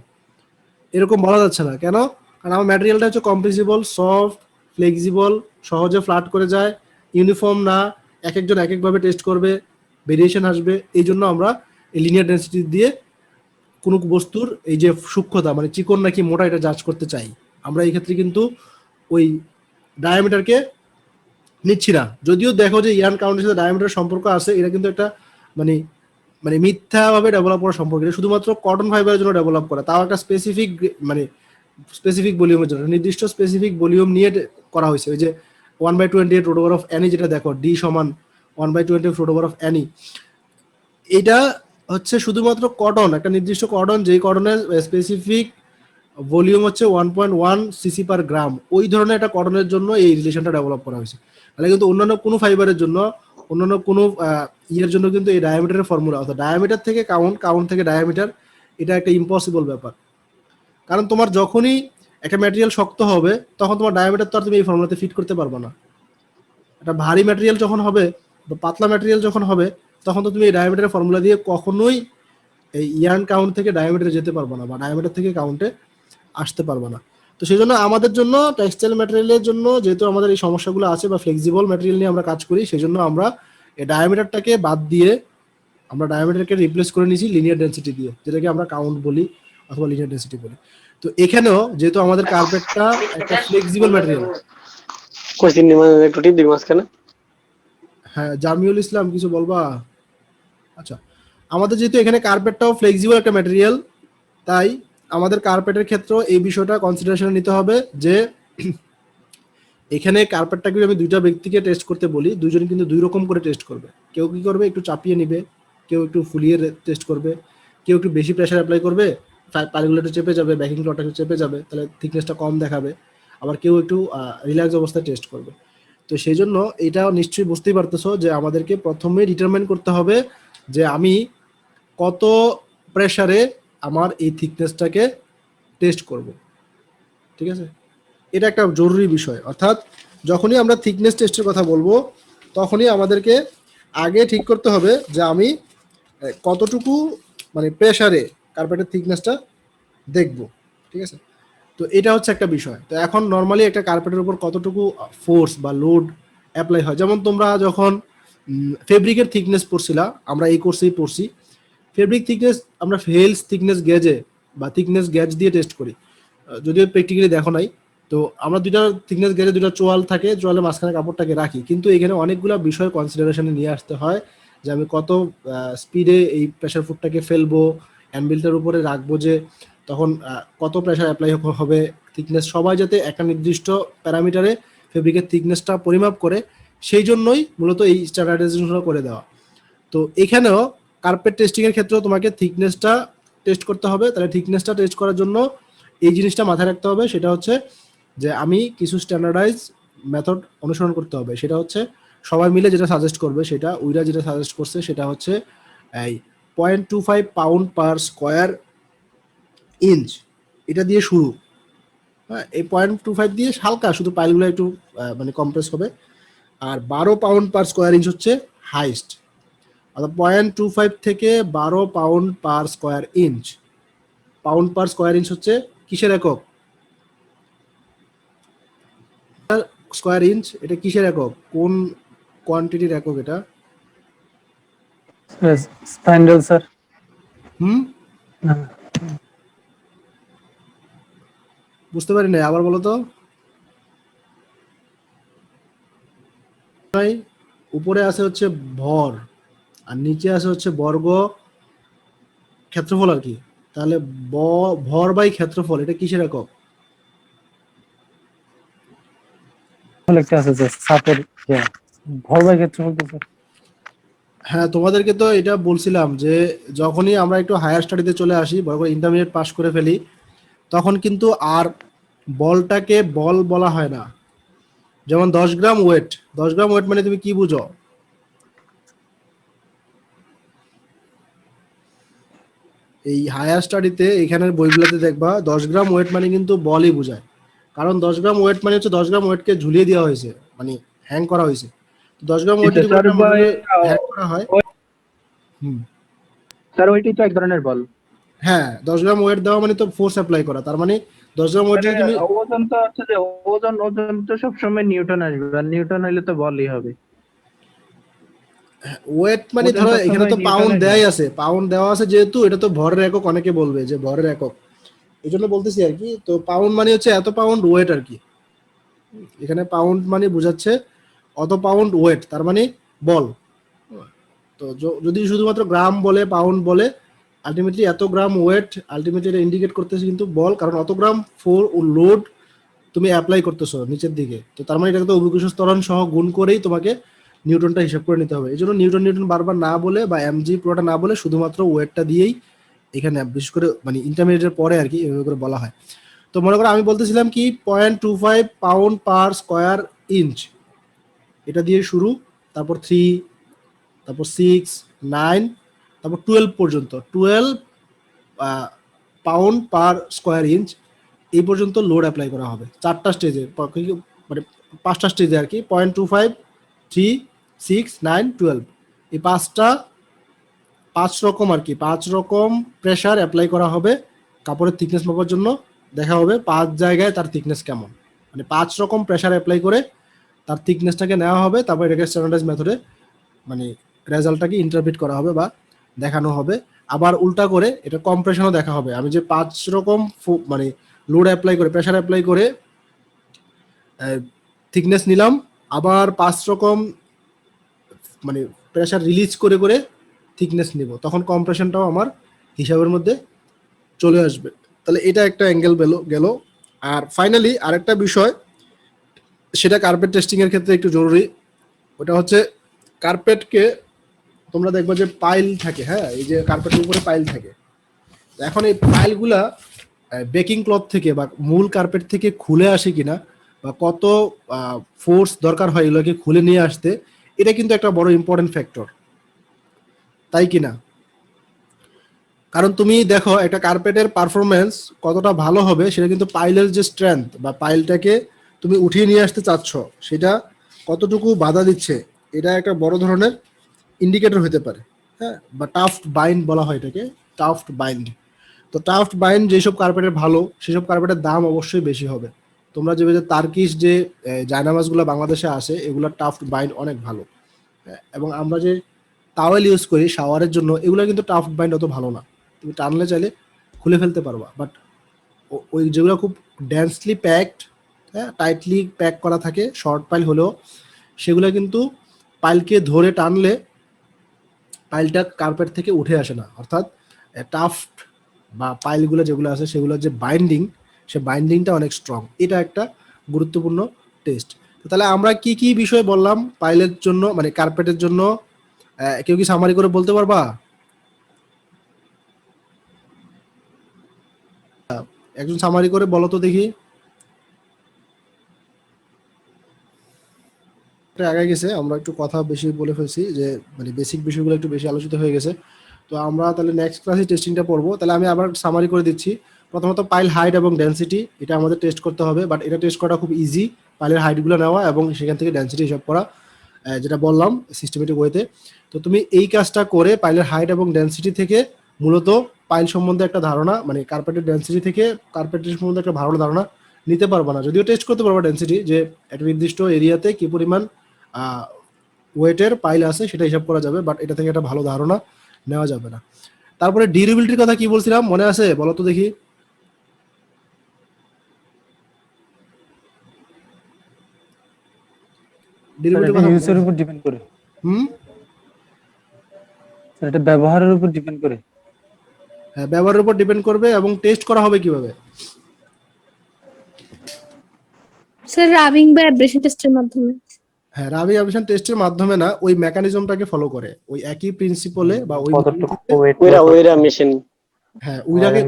এরকম বলা যাচ্ছে না। কেন? কারণ আমার ম্যাটেরিয়ালটা হচ্ছে কম্প্রেসিবল, সফট, ফ্লেক্সিবল, সহজে ফ্ল্যাট করে যায়, ইউনিফর্ম না, এক একজন এক একভাবে টেস্ট করবে, ভেরিয়েশন আসবে। এই জন্য আমরা এই লিনিয়ার ডেন্সিটি দিয়ে কোনো বস্তুর এই যে সূক্ষ্মতা, মানে চিকন নাকি মোটা, এটা জাজ করতে চাই। আমরা এই ক্ষেত্রে কিন্তু ওই ডায়ামিটারকে নিচ্ছি না। যদিও দেখো যে ইয়ার্ন কাউন্টের সাথে ডায়ামিটার সম্পর্ক আছে, এটা কিন্তু একটা মানে মানে মিথ্যাভাবে ডেভেলপ করা সম্পর্ক। এটা শুধুমাত্র কটন ফাইবারের জন্য ডেভেলপ করা, তাও একটা স্পেসিফিক মানে স্পেসিফিক ভলিউমের জন্য, নির্দিষ্ট স্পেসিফিক ভলিউম নিয়ে করা হয়েছে। ওই যে 1/28 রুট ওভার অফ এনি, যেটা দেখো ডি সমান 1/20 রুট ওভার অফ এনি, এটা হচ্ছে শুধুমাত্র কটন, একটা নির্দিষ্ট কটন, যেই কটনের স্পেসিফিক ভলিউম হচ্ছে 1.1 সিসি পার গ্রাম, ওই ধরনের একটা কটনের জন্য এই রিলেশনটা ডেভেলপ করা হয়েছে। তাহলে কিন্তু অন্যান্য কোনো ফাইবারের জন্য, অন্যান্য কোনো ইয়ের জন্য কিন্তু এই ডায়ামিটারের ফর্মুলা, অর্থাৎ ডায়ামিটার থেকে কাউন্ট, কাউন্ট থেকে ডায়ামিটার, এটা একটা ইম্পসিবল ব্যাপার। কারণ তোমার যখনই একটা ম্যাটেরিয়াল শক্ত হবে তখন তোমার ডায়ামিটার তো আর তুমি এই ফর্মুলাতে ফিট করতে পারবে না। একটা ভারী ম্যাটেরিয়াল যখন হবে বা পাতলা ম্যাটেরিয়াল যখন হবে তখন তো তুমি এই ডায়ামিটারের ফর্মুলা দিয়ে কখনোই এই ইয়ার্ন কাউন্ট থেকে ডায়ামিটারে যেতে পারবে না বা ডায়ামিটার থেকে কাউন্টে আসতে পারবে না। তো সেই জন্য আমাদের জন্য টেক্সটাইল ম্যাটেরিয়ালের জন্য, যেহেতু আমাদের এই সমস্যাগুলো আছে বা ফ্লেক্সিবল ম্যাটেরিয়াল নিয়ে আমরা কাজ করি, সেই জন্য আমরা এই ডায়ামিটারটাকে বাদ দিয়ে আমরা ডায়ামিটারকে রিপ্লেস করে নিয়েছি লিনিয়ার ডেন্সিটি দিয়ে, যেটাকে আমরা কাউন্ট বলি অথবা লিনিয়ার ডেন্সিটি বলি। তো এখানেও যেহেতু আমাদের কার্পেটটা একটা ফ্লেক্সিবল ম্যাটেরিয়াল। কোশ্চেন নিয়ে একটু টিপ দিই মাঝখানে। হ্যাঁ, জামিউল ইসলাম কিছু বলবা? আচ্ছা, আমাদের যেহেতু এখানে কার্পেটটাও ফ্লেক্সিবল একটা ম্যাটেরিয়াল, তাই আমাদের কার্পেটের ক্ষেত্রেও এই বিষয়টা কনসিডারেশনে নিতে হবে যে এখানে কার্পেটটাকে আমি দুইটা ব্যক্তিকে টেস্ট করতে বলি, দুইজন কিন্তু দুই রকম করে টেস্ট করবে। কেউ কি করবে, একটু চাপিয়ে নিবে, কেউ একটু ফুলিয়ে টেস্ট করবে, কেউ একটু বেশি প্রেশার অ্যাপ্লাই করবে, পাইলগুলো একটু চেপে যাবে, ব্যাকিং ক্লথটা একটু চেপে যাবে, তাহলে থিকনেসটা কম দেখাবে। আবার কেউ একটু রিল্যাক্স অবস্থায় টেস্ট করবে। তো সেই জন্য এটা নিশ্চয়ই বুঝতেই পারতেছো যে আমাদেরকে প্রথমে ডিটারমাইন করতে হবে যে আমি কত প্রেসারে আমার এই থিকনেসটাকে টেস্ট করব। ঠিক আছে, এটা একটা জরুরি বিষয়। অর্থাৎ যখনই আমরা থিকনেস টেস্টের কথা বলবো তখনই আমাদেরকে আগে ঠিক করতে হবে যে আমি কতটুকু মানে প্রেসারে কার্পেটের থিকনেসটা দেখব। ঠিক আছে, তো এটা হচ্ছে একটা বিষয়। তো এখন নর্মালি একটা কার্পেটের উপর কতটুকু ফোর্স বা লোড অ্যাপ্লাই হয়, যেমন তোমরা যখন ফেব্রিকের থিকনেস পড়ছিলা, আমরা এই কোর্সেই পড়ছি, ফেব্রিক থিকনেস আমরা হেলস থিকনেস গেজে বা থিকনেস গেজ দিয়ে টেস্ট করি, যদিও প্র্যাকটিক্যালি দেখো নাই। তো আমরা দুইটা থিকনেস গেজে দুটো চোয়াল থাকে, চোয়ালের মাঝখানে কাপড়টাকে রাখি, কিন্তু এখানে অনেকগুলো বিষয় কনসিডারেশনে নিয়ে আসতে হয়, যে আমি কত স্পিডে এই প্রেশার ফুটটাকে ফেলবো, অ্যানভিলটার উপরে রাখবো, যে তখন কত প্রেশার অ্যাপ্লাই হবে, থিকনেস সবাই যাতে একটা নির্দিষ্ট প্যারামিটারে ফেব্রিকের থিকনেসটা পরিমাপ করে, সেই জন্যই মূলত এই স্ট্যান্ডার্ডাইজেশনটা করে দেওয়া। তো এখানেও কার্পেট টেস্টিং এর ক্ষেত্রেও তোমাকে থিকনেসটা টেস্ট করতে হবে। তাহলে থিকনেসটা টেস্ট করার জন্য এই জিনিসটা মাথায় রাখতে হবে, সেটা হচ্ছে যে আমি কিছু স্ট্যান্ডার্ডাইজ মেথড অনুসরণ করতে হবে। সেটা হচ্ছে সবাই মিলে যেটা সাজেস্ট করবে, সেটা উইরা যেটা সাজেস্ট করছে সেটা হচ্ছে এই 0.25 পাউন্ড পার স্কোয়ার ইঞ্চ, এটা দিয়ে শুরু। হ্যাঁ, এই 0.25 দিয়ে হালকা শুধু পাইলগুলো একটু মানে কম্প্রেস হবে। আর 12 পাউন্ড পার স্কোয়ার ইঞ্চ হচ্ছে হাইস্ট, অর্থাৎ 0.25 থেকে 12 pound per square inch. Pound per square inch হচ্ছে কিসের একক? স্কোয়ার ইঞ্চ এটা কিসের একক, কোন কোয়ান্টিটির একক এটা? স্প্যান্ডেল স্যার। বুঝতে পারি না, আবার বলো তো। উপরে আছে হচ্ছে ভর, আর নিচে আছে হচ্ছে বর্গ ক্ষেত্রফল আর কি। তাহলে ভর বাই ক্ষেত্রফল এটা কিসের একক? একটা আছে স্যার, সাপের ভর বাই ক্ষেত্রফল তো স্যার। হ্যাঁ, তোমাদেরকে তো এটা বলছিলাম যে যখনই আমরা একটু হায়ার স্টাডিতে চলে আসি, বড় করে ইন্টারমিডিয়েট পাস করে ফেলি, তখন কিন্তু আর বলটাকে বল বলা হয় না। যেমন 10 গ্রাম ওয়েট, 10 গ্রাম ওয়েট মানে তুমি কি বুঝো? এই হায়ার স্টাডিতে এখানের বইগুলোতে দেখবা 10 গ্রাম ওয়েট মানে কিন্তু বলই বোঝায়। কারণ 10 গ্রাম ওয়েট মানে হচ্ছে 10 গ্রাম ওয়েটকে ঝুলিয়ে দেওয়া হয়েছে, মানে হ্যাং করা হয়েছে। 10 গ্রাম ওয়েট যদি হ্যাং করা হয়, হুম, স্যার ওইটাই তো এক ধরনের বল। হ্যাঁ 10 গ্রাম ওয়েট দেওয়া মানে তো ফোর্স অ্যাপ্লাই করা, তার মানে 10 গ্রাম ওয়েট যদি তুমি ওজন তো হচ্ছে যে ওজন তো সবসময় নিউটন আসবে, আর নিউটন হইলে তো বলই হবে। ওয়েট মানে ওজন ধরো সবসময় এখানে তো পাউন্ড নিউটনের দেয়াই আছে, পাউন্ড দেওয়া আছে যেহেতু, এটা তো ভরের একক, অনেকে বলবে যে ভরের একক, এই জন্য বলতেছি আর কি। তো পাউন্ড মানে হচ্ছে এত পাউন্ড ওয়েট আর কি। এখানে পাউন্ড মানে বোঝাচ্ছে অত পাউন্ড ওয়েট, তার মানে বল। তো যদি শুধুমাত্র গ্রাম বলে, পাউন্ড বলে, আলটিমেটলি এত গ্রাম ওয়েট আলটিমেটলি এটা ইন্ডিকেট করতেছে কিন্তু বল, কারণ অত গ্রাম লোড তুমি অ্যাপ্লাই করতেছো নিচের দিকে। তো তার মানে এটাকে তো অভিকর্ষ ত্বরণ সহ গুণ করেই তোমাকে নিউটনটা হিসাব করে নিতে হবে। এই জন্য নিউটন নিউটন বারবার না বলে বা এমজি পুরোটা না বলে শুধুমাত্র ওয়েটটা দিয়েই এখানে বিশেষ করে মানে ইন্টারমিডিয়েটের পরে আর কি এভাবে করে বলা হয়। তো মনে করো আমি বলতেছিলাম কি 0.25 পাউন্ড পার স্কোয়ার ইঞ্চ, এটা দিয়ে শুরু, তারপর 3, তারপর 6, 9, তারপর 12 পর্যন্ত, 12 পাউন্ড পার স্কোয়ার ইঞ্চ এই পর্যন্ত লোড অ্যাপ্লাই করা হবে 4টা স্টেজে, মানে 5টা স্টেজে আর কি। 0.25, 3, 6, 9, 12 এই 5 রকম আর কি, 5 রকম প্রেশার অ্যাপ্লাই করা হবে কাপড়ের থিকনেস মাপার জন্য। দেখা হবে 5 জায়গায় তার থিকনেস কেমন, মানে 5 রকম প্রেশার অ্যাপ্লাই করে তার থিকনেসটাকে নেওয়া হবে, তারপর এটাকে স্ট্যান্ডার্ডাইজ মেথডে মানে রেজাল্টটাকে ইন্টারপ্রিট করা হবে বা দেখানো হবে। আবার উল্টা করে এটা কম্প্রেশনও দেখা হবে। আমি যে 5 রকম মানে লোড অ্যাপ্লাই করে প্রেশার অ্যাপ্লাই করে থিকনেস নিলাম, আবার 5 রকম মানে প্রেশার রিলিজ করে করে থিকনেস নিব, তখন কম্প্রেশনটাও আমার হিসাবের মধ্যে চলে আসবে। তাহলে এটা একটা অ্যাঙ্গেল গেল। আর ফাইনালি আরেকটা বিষয়, সেটা কার্পেট টেস্টিং এর ক্ষেত্রে একটু জরুরি, ওটা হচ্ছে কার্পেটকে তোমরা দেখবে যে পাইল থাকে, হ্যাঁ এই যে কার্পেটের উপরে পাইল থাকে। এখন এই পাইলগুলা বেকিং ক্লথ থেকে বা মূল কার্পেট থেকে খুলে আসে কিনা, বা কত ফোর্স দরকার হয় এগুলোকে খুলে নিয়ে আসতে, এটা কিন্তু একটা বড় ইম্পর্টেন্ট ফ্যাক্টর, তাই কিনা? কারণ তুমি দেখো একটা কার্পেটের পারফরমেন্স কতটা ভালো হবে, সেটা কিন্তু পাইলের যে স্ট্রেংথ বা পাইলটাকে তুমি উঠিয়ে নিয়ে আসতে চাচ্ছ সেটা কতটুকু বাধা দিচ্ছে, এটা একটা বড় ধরনের ইন্ডিকেটর হতে পারে। হ্যাঁ, বা টাফট বাইন্ড বলা হয় এটাকে, টাফট বাইন্ড। তো টাফট বাইন্ড যেসব কার্পেটের ভালো সেসব কার্পেটের দাম অবশ্যই বেশি হবে। তোমরা যে তার্কিশ যে জায়নামাজগুলো বাংলাদেশে আসে এগুলোর টাফট বাইন্ড অনেক ভালো। এবং আমরা যে টাওয়েল ইউজ করি শাওয়ারের জন্য এগুলো কিন্তু টাফট বাইন্ড অত ভালো না, তুমি টানলে চাইলে খুলে ফেলতে পারবা, বাট ওই যেগুলো খুব ডেন্সলি প্যাকড, হ্যাঁ টাইটলি প্যাক করা থাকে শর্ট পাইল হলেও সেগুলো কিন্তু পাইলকে ধরে টানলে পাইলটা কার্পেট থেকে উঠে আসে না। অর্থাৎ টাফট বা পাইলগুলো যেগুলো আছে সেগুলোর যে বাইন্ডিং, সে বাইন্ডিংটা অনেক স্ট্রং। এটা একটা গুরুত্বপূর্ণ টেস্ট। তাহলে আমরা কি কি বিষয় বললাম পাইলের জন্য, মানে কার্পেটের জন্য, কেউ কি সামারি করে বলতে পারবা? একজন সামারি করে বলো তো দেখি। আগে গেছে, আমরা একটু কথা বেশি বলে ফেলছি, যে মানে বেসিক বিষয়গুলো একটু বেশি আলোচিত হয়ে গেছে। তো আমরা তাহলে নেক্সট ক্লাসে টেস্টিংটা পড়বো। তাহলে আমি আবার সামারি করে দিচ্ছি। প্রথমত পাইল হাইট এবং ডেন্সিটি, এটা আমাদের টেস্ট করতে হবে, বাট এটা টেস্ট করা খুব ইজি। পাইলের হাইটগুলো নেওয়া এবং সেখান থেকে ডেন্সিটি হিসাব করা, যেটা বললাম সিস্টেমেটিক ওয়েতে। তো তুমি এই কাজটা করে পাইলের হাইট এবং ডেন্সিটি থেকে মূলত পাইল সম্বন্ধে একটা ধারণা, মানে কার্পেটের ডেন্সিটি থেকে কার্পেটের সম্বন্ধে একটা ভালো ধারণা নিতে পারবা না। যদিও টেস্ট করতে পারবা ডেন্সিটি, যে একটা নির্দিষ্ট এরিয়াতে কি পরিমাণ ওয়েটের পাইল আছে সেটা হিসাব করা যাবে, বাট এটা থেকে একটা ভালো ধারণা নেওয়া যাবে না। তারপরে ডিউরেবিলিটির কথা কি বলছিলাম মনে আছে বলো তো দেখি। ইউজের উপর ডিপেন্ড করে, হুম, এটা ব্যবহারের উপর ডিপেন্ড করে। হ্যাঁ ব্যবহারের উপর ডিপেন্ড করবে। এবং টেস্ট করা হবে কিভাবে? স্যার রাবিং বা অ্যাব্রেশন টেস্টের মাধ্যমে। হ্যাঁ রাবি অ্যাবরেশন টেস্টের মাধ্যমে না, ওই মেকানিজমটাকে ফলো করে, ওই একই প্রিন্সিপলে বা ওই কতটুকু ওয়েট, ওইরা মেশিন। হ্যাঁ উইরাকে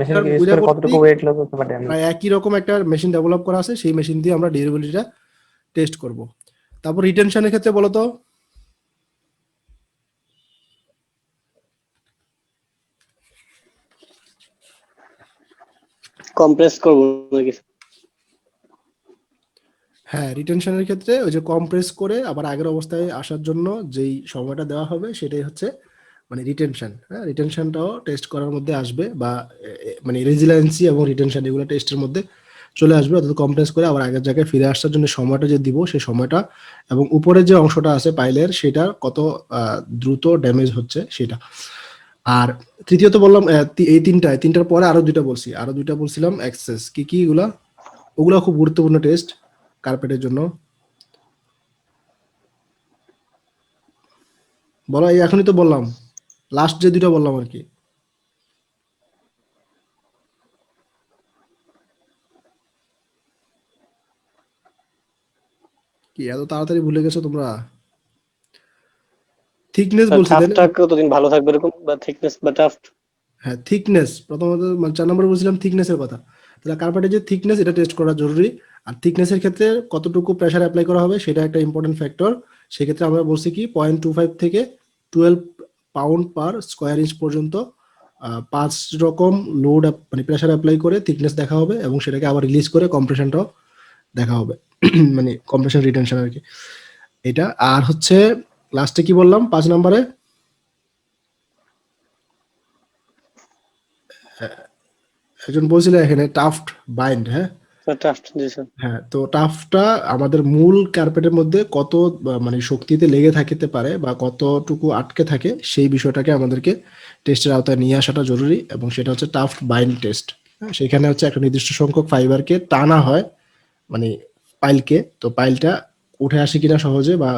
কতটুকু ওয়েট লস করতে পারে। প্রায় একই রকম একটা মেশিন ডেভেলপ করা আছে, সেই মেশিন দিয়ে আমরা ডিউরেবিলিটিটা টেস্ট করব। তারপর রিটেনশনের ক্ষেত্রে বলো তো। কম্প্রেস করব নাকি? হ্যাঁ রিটেনশনের ক্ষেত্রে ওই যে কম্প্রেস করে আবার আগের অবস্থায় আসার জন্য যেই সময়টা দেওয়া হবে সেটাই হচ্ছে মানে রিটেনশন। হ্যাঁ রিটেনশনটাও টেস্ট করার মধ্যে আসবে, বা মানে রেজিলিয়েন্সি এবং রিটেনশন এগুলো টেস্টের মধ্যে চলে আসবে। অর্থাৎ কম্প্রেস করে আবার আগের জায়গায় ফিরে আসার জন্য সময়টা যে দিব সেই সময়টা, এবং উপরে যে অংশটা আছে পাইলের সেটা কত দ্রুত ড্যামেজ হচ্ছে সেটা। আর তৃতীয়ত বললাম এই তিনটার পরে আরো দুইটা বলছিলাম অ্যাক্সেস। কি কি এগুলা? ওগুলা খুব গুরুত্বপূর্ণ টেস্ট কার্পেটের জন্য। বলো, এই এখনই তো বললাম, লাস্ট যে দুইটা বললাম আর কি। কি এত তাড়াতাড়ি ভুলে গেছো তোমরা? থিকনেস বলছি তাই না? টাফটা কতদিন ভালো থাকবে এরকম, বা থিকনেস বা টাফট? হ্যাঁ থিকনেস প্রথমত, মানে 4 নম্বরে বলছিলাম থিকনেসের কথা। তাহলে কার্পেটের যে থিকনেস এটা টেস্ট করা জরুরি। আর থিকনেসের ক্ষেত্রে কতটুকু প্রেসার অ্যাপ্লাই করা হবে সেটা একটা ইম্পর্টেন্ট ফ্যাক্টর। সেক্ষেত্রে আমরা বলছি কি 0.25 থেকে 12 পাউন্ড পার স্কোয়ার ইঞ্চ পর্যন্ত 5 রকম লোড মানে প্রেসার অ্যাপ্লাই করে থিকনেস দেখা হবে, এবং সেটাকে আবার রিলিজ করে কম্প্রেশনটাও দেখা হবে। মানে কম্প্রেশন রিটেনশন আর কি এটা। আর হচ্ছে লাস্টে কি বললাম 5 নম্বরে? একজন বলছিল এখানে টাফট বাইন্ড। হ্যাঁ টাফট, জি স্যার। হ্যাঁ, তো টাফটা আমাদের মূল কার্পেটের মধ্যে কত মানে শক্তিতে লেগে থাকতে পারে বা কতটুকু আটকে থাকে সেই বিষয়টাকে আমাদেরকে টেস্টের আওতায় নিয়ে আসাটা জরুরি, এবং সেটা হচ্ছে টাফট বাইন্ড টেস্ট। সেখানে হচ্ছে একটা নির্দিষ্ট সংখ্যক ফাইবারকে টানা হয়, মানে পাইলকে, তো পাইলটা উঠে আসে কিনা সহজে বা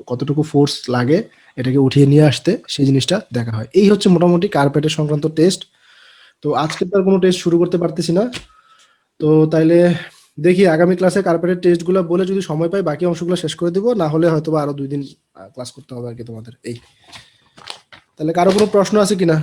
কতটুকু ফোর্স লাগে এটাকে উঠিয়ে নিয়ে আসতে, সেই জিনিসটা দেখা হয়। এই হচ্ছে মোটামুটি কার্পেটের সংক্রান্ত টেস্ট। তো আজকে তো আর কোনো টেস্ট শুরু করতে পারতেছি না। তো তাইলে দেখি আগামী ক্লাসে কার্পেটের টেস্টগুলো বলে যদি সময় পাই বাকি অংশগুলো শেষ করে দিব, না হলে হয়তো আরো 2 দিন ক্লাস করতে হবে আর কি তোমাদের। এই তাহলে কারো কোনো প্রশ্ন আছে কিনা?